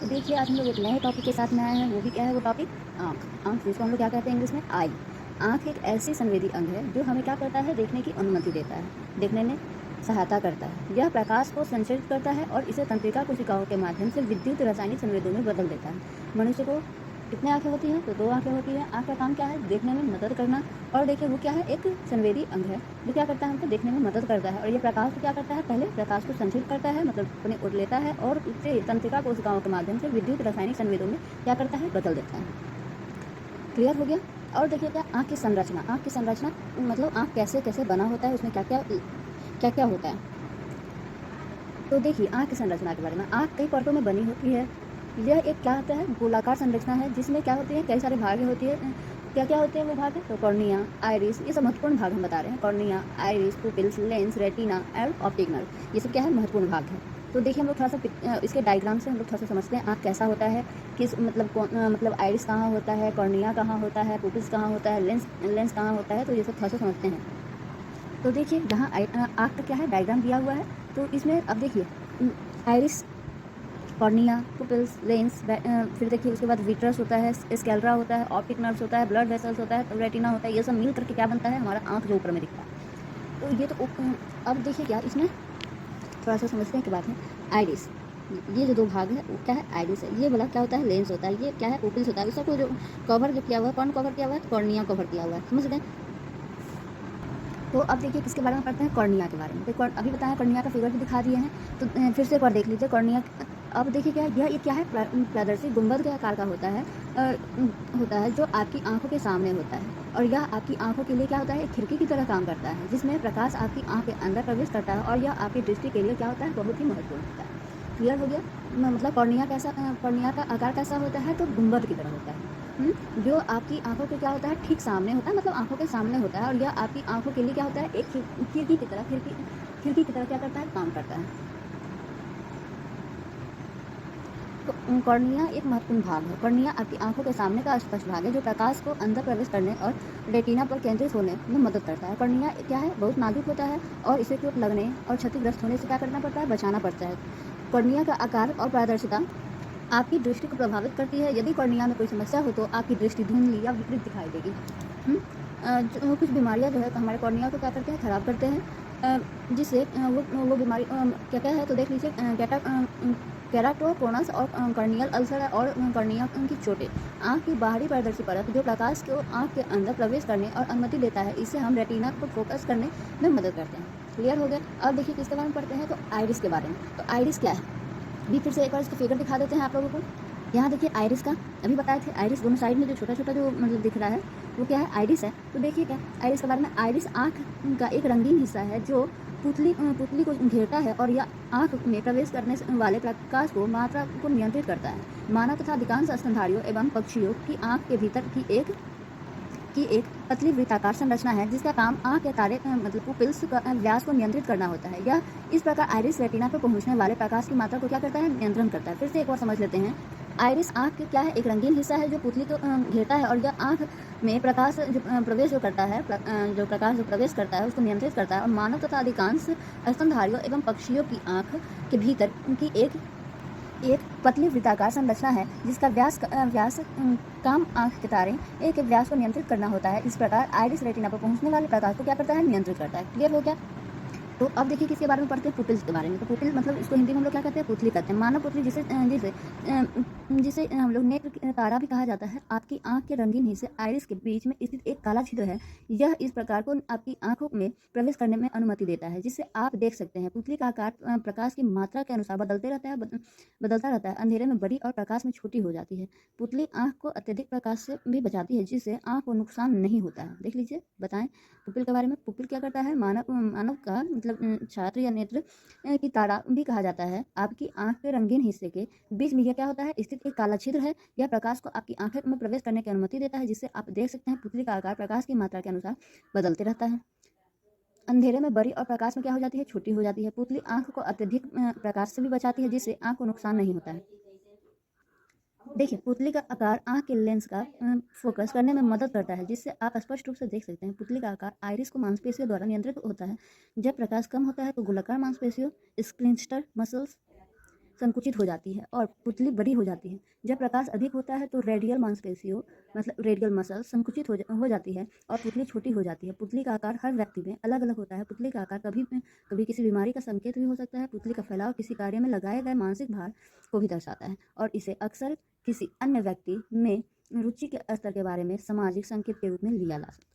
तो देखिए आज हम लोग एक नए टॉपिक के साथ में आए हैं, वो भी क्या है वो टॉपिक आँख। आँख जिसको हम लोग क्या कहते हैं इंग्लिश में आई। आँख एक ऐसी संवेदी अंग है जो हमें क्या करता है, देखने की अनुमति देता है, देखने में सहायता करता है। यह प्रकाश को संचरित करता है और इसे तंत्रिका कोशिकाओं के माध्यम से विद्युत रासायनिक संवेदों में बदल देता है। मनुष्य को कितने आँखें होती हैं, तो 2 आँखें होती हैं। आँख का काम क्या है, देखने में मदद करना। और देखिए वो क्या है, एक संवेदी अंग है जो क्या करता है, हमको देखने में मदद करता है। और ये प्रकाश को क्या करता है, पहले प्रकाश को संचरित करता है, मतलब अपने ओर लेता है और उसे तंत्रिका कोशिकाओं के माध्यम से विद्युत रासायनिक संवेदों में क्या करता है, बदल देता है। क्लियर हो गया। और देखिए क्या, आँख की संरचना। आँख की संरचना मतलब आँख कैसे कैसे बना होता है, उसमें क्या क्या होता है। तो देखिए आँख की संरचना के बारे में, आँख कई परतों में बनी होती है। यह एक क्या होता है, गोलाकार संरचना है जिसमें क्या होती है, कई सारे भाग होती है। क्या क्या होते हैं वो भाग, तो कॉर्निया, आइरिस, ये सब महत्वपूर्ण भाग हम बता रहे हैं। Cornea, iris, pupils, lens, retina और ऑप्टिक नर्व, ये सब क्या है, महत्वपूर्ण भाग है। तो देखिए हम लोग थोड़ा सा इसके डायग्राम से हम लोग थोड़ा सा समझते हैं आँख कैसा होता है, किस मतलब आइरिस कहाँ होता है, कॉर्निया कहाँ होता है, पुपिल्स कहाँ होता है, लेंस कहाँ होता है, तो ये सब थोड़ा सा समझते हैं। तो देखिए जहाँ आँख का क्या है, डायग्राम दिया हुआ है। तो इसमें अब देखिए आइरिस, कॉर्निया, पुपिल्स, लेंस, फिर देखिए उसके बाद विट्रस होता है, स्कैलरा होता है, ऑप्टिक नर्व्स होता है, ब्लड वेसल्स होता है, रेटिना होता है। ये सब मिल करके क्या बनता है, हमारा आँख जो ऊपर में दिखता है। तो ये तो अब देखिए क्या, इसमें थोड़ा सा समझते हैं कि बात है आइरिस। ये जो 2 भाग है वो क्या है, आइरिस है। ये वाला क्या होता है, लेंस होता है। ये क्या है, पुपिल्स होता है। इस सबको जो कवर जो किया हुआ है, कौन कवर किया हुआ है, कॉर्निया कवर किया हुआ है, समझ गए। तो अब देखिए किसके बारे में पढ़ते हैं, कॉर्निया के बारे में। तो अभी बताया कॉर्निया का फिगर भी दिखा दिए हैं। तो फिर से एक बार देख लीजिए कॉर्निया। अब देखिए क्या, यह क्या है, पारदर्शी गुंबद के आकार का होता है जो आपकी आंखों के सामने होता है। और यह आपकी आंखों के लिए क्या होता है, एक खिड़की की तरह काम करता है जिसमें प्रकाश आपकी आंख के अंदर प्रवेश करता है। और यह आपकी दृष्टि के लिए क्या होता है, बहुत ही महत्वपूर्ण होता है। क्लियर हो गया। मतलब कॉर्निया का आकार कैसा होता है, तो गुंबद की तरह होता है। जो आपकी आंखों के क्या होता है, ठीक सामने होता है, मतलब आंखों के सामने होता है। और यह आपकी आंखों के लिए क्या होता है, एक खिड़की की तरह खिड़की की तरह क्या करता है, काम करता है। तो कॉर्निया एक महत्वपूर्ण भाग है। कॉर्निया आपकी आंखों के सामने का स्पष्ट भाग है जो प्रकाश को अंदर प्रवेश करने और रेटिना पर केंद्रित होने में मदद करता है। कॉर्निया क्या है, बहुत नाजुक होता है और इसे चोट लगने और क्षतिग्रस्त होने से क्या करना पड़ता है, बचाना पड़ता है। कॉर्निया का आकार और पारदर्शिता आपकी दृष्टि को प्रभावित करती है। यदि कॉर्निया में कोई समस्या हो तो आपकी दृष्टि धुंधली या विपरीत दिखाई देगी। जो कुछ बीमारियां जो है हमारे कॉर्निया को क्या करते हैं, खराब करते हैं। जिससे वो बीमारी क्या क्या है, तो देख लीजिए केराटोकोनस और कॉर्नियल अल्सर और कॉर्निया की चोटें। आँख की बाहरी पारदर्शी परत जो प्रकाश को आँख के अंदर प्रवेश करने और अनुमति देता है, इससे हम रेटिना को फोकस करने में मदद करते हैं। क्लियर हो गया। अब देखिए किसके बारे में पढ़ते हैं, तो आइरिस के बारे में। तो आइरिस क्या है, भी फिर से एक बार इसका फिगर दिखा देते हैं आप लोगों को। यहाँ देखिए आइरिस का, अभी बताए थे आइरिस दोनों साइड में जो छोटा छोटा जो मतलब दिख रहा है वो क्या है, आइरिस है। तो देखिए क्या, आइरिस के बारे में, आइरिस आँख का एक रंगीन हिस्सा है जो पुतली को घेरता है और यह आँख में प्रवेश करने वाले प्रकाश को मात्रा को नियंत्रित करता है। मानव तथा अधिकांश स्तनधारियों एवं पक्षियों की आँख के भीतर की एक पतली वृत्ताकार संरचना है जिसका काम आँख के तारे मतलब पुपिल्स का व्यास को नियंत्रित करना होता है। यह इस प्रकार आइरिस रेटिना पर पहुंचने वाले प्रकाश की मात्रा को क्या करता है, नियंत्रण करता है। फिर से एक और समझ लेते हैं। आइरिस आँख के क्या है, एक रंगीन हिस्सा है जो पुतली को घेरता है और यह आँख में प्रकाश जो प्रवेश जो करता है जो प्रकाश जो प्रवेश करता है उसको नियंत्रित करता है। और मानव तथा अधिकांश स्तनधारियों एवं पक्षियों की आँख के भीतर की एक पतली वृत्ताकार संरचना है जिसका व्यास काम आँख के तारे एक व्यास को नियंत्रित करना होता है। इस प्रकार आइरिस रेटिना पर पहुंचने वाले प्रकाश को क्या करता है, नियंत्रित करता है। क्लियर हो गया। तो अब देखिए किसके बारे में पढ़ते हैं, पुपिल्स के बारे में। तो पुपिल मतलब इसको हिंदी में हम लोग क्या कहते हैं, पुतली कहते हैं। मानव पुतली जिसे हम लोग नेत्र तारा भी कहा जाता है। आपकी आंख के रंगीन हिस्से आइरिस के बीच में स्थित एक काला छिद्र है। यह इस प्रकार को आपकी आंखों में प्रवेश करने में अनुमति देता है जिससे आप देख सकते हैं। पुतली का आकार प्रकाश की मात्रा के अनुसार बदलता रहता है। अंधेरे में बड़ी और प्रकाश में छोटी हो जाती है। पुतली आंख को अत्यधिक प्रकाश से भी बचाती है जिससे आंख को नुकसान नहीं होता है। देख लीजिए, बताएं पुपिल के बारे में। पुपिल क्या करता है, मानव का मतलब छात्र या नेत्र की तारा भी कहा जाता है। आपकी आंख के रंगीन हिस्से के बीच में यह क्या होता है, स्थित एक काला छिद्र है। यह प्रकाश को आपकी आंख में प्रवेश करने की अनुमति देता है जिससे आप देख सकते हैं। पुतली का आकार प्रकाश की मात्रा के अनुसार बदलते रहता है। अंधेरे में बड़ी और प्रकाश में क्या हो जाती है, छोटी हो जाती है। पुतली आंख को अत्यधिक प्रकाश से भी बचाती है जिससे आंख को नुकसान नहीं होता है। देखिए पुतली का आकार आंख के लेंस का फोकस करने में मदद करता है जिससे आप स्पष्ट रूप से देख सकते हैं। पुतली का आकार आइरिस को मांसपेशियों द्वारा नियंत्रित होता है। जब प्रकाश कम होता है तो गोलाकार मांसपेशियों स्क्लिंस्टर मसल्स संकुचित हो जाती है और पुतली बड़ी हो जाती है। जब प्रकाश अधिक होता है तो रेडियल मांसपेशियों मतलब रेडियल मसल संकुचित हो जाती है और पुतली छोटी हो जाती है। पुतली का आकार हर व्यक्ति में अलग अलग होता है। पुतली का आकार कभी किसी बीमारी का संकेत भी हो सकता है। पुतली का फैलाव किसी कार्य में लगाए गए मानसिक भार को भी दर्शाता है और इसे अक्सर किसी अन्य व्यक्ति में रुचि के स्तर के बारे में सामाजिक संकेत के रूप में लिया जा सकता है।